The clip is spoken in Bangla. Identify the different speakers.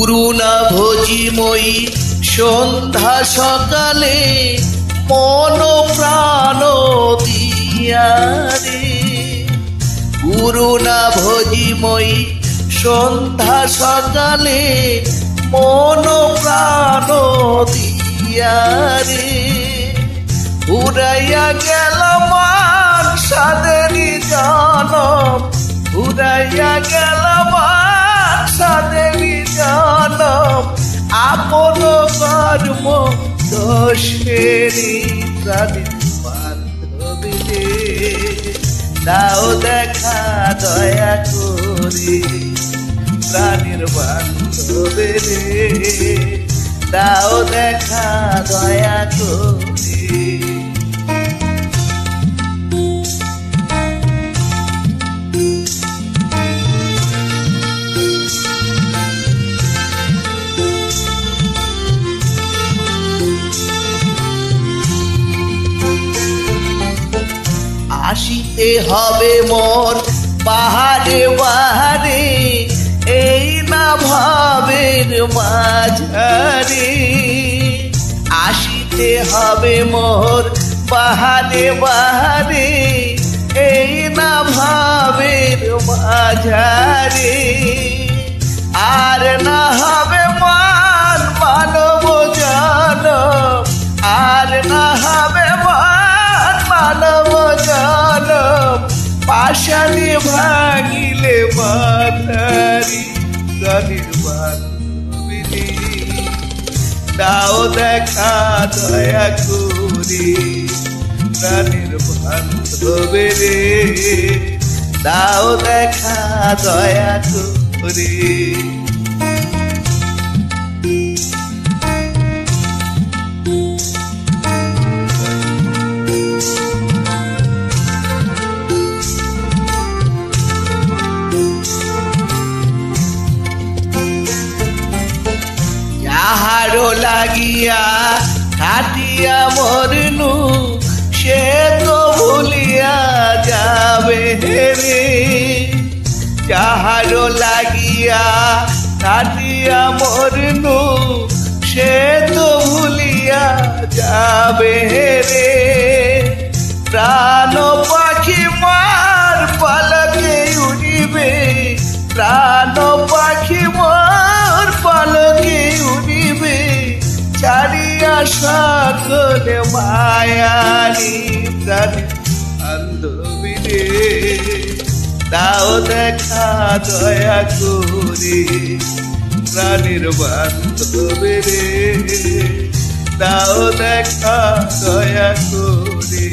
Speaker 1: করুণা ভোজিময়ী সন্ধ্যা সকালে মন প্রাণ দিয়া রে, করুণা ভোজিময়ী সন্ধ্যা সকালে মন প্রাণ দিয়া রে, উড়াইয়া গেল মান সাদেরি জনম, উড়াইয়া গেল মান সাদেরি জনম, আপন কর্ম দোষেরি প্রাণীর বান্ধবী রে, দাও দেখা দয়া করে প্রাণীর বান্ধবী রে, দাও দেখা দয়া করে। আসিতে হবে মোর পাহাড়ে বাহারে, এই না ভাবের মাঝারে, আসিতে হবে মোর পাহাড়ে বাহারে, এই না ভাবের মাঝারে, আর না হবে মান মানব জনম, আর না হবে মান মানব জনম, পাশানি ভাঙিলে মাথারি প্রাণীর বান্ধবী রে, দাও দেখা দয়া করে প্রাণীর বান্ধবী রে, দাও দেখা দয়া করে। যাহারো লাগিয়া কাটিয়া মরনু, সে তো ভুলিয়া যাবে রে, যাহারো লাগিয়া কাটিয়া মরনু, সে তো ভুলিয়া যাবে রে, প্রাণ পাখি মার পালকে উড়িবে, প্রাণ পাখি মার পালকে উড়িবে, ছাড়িয়া সকলে মায়ানি প্রাণীর বান্ধবী রে, দাও দেখা দয়া করে প্রাণীর বান্ধবী রে, দাও দেখা দয়া করে।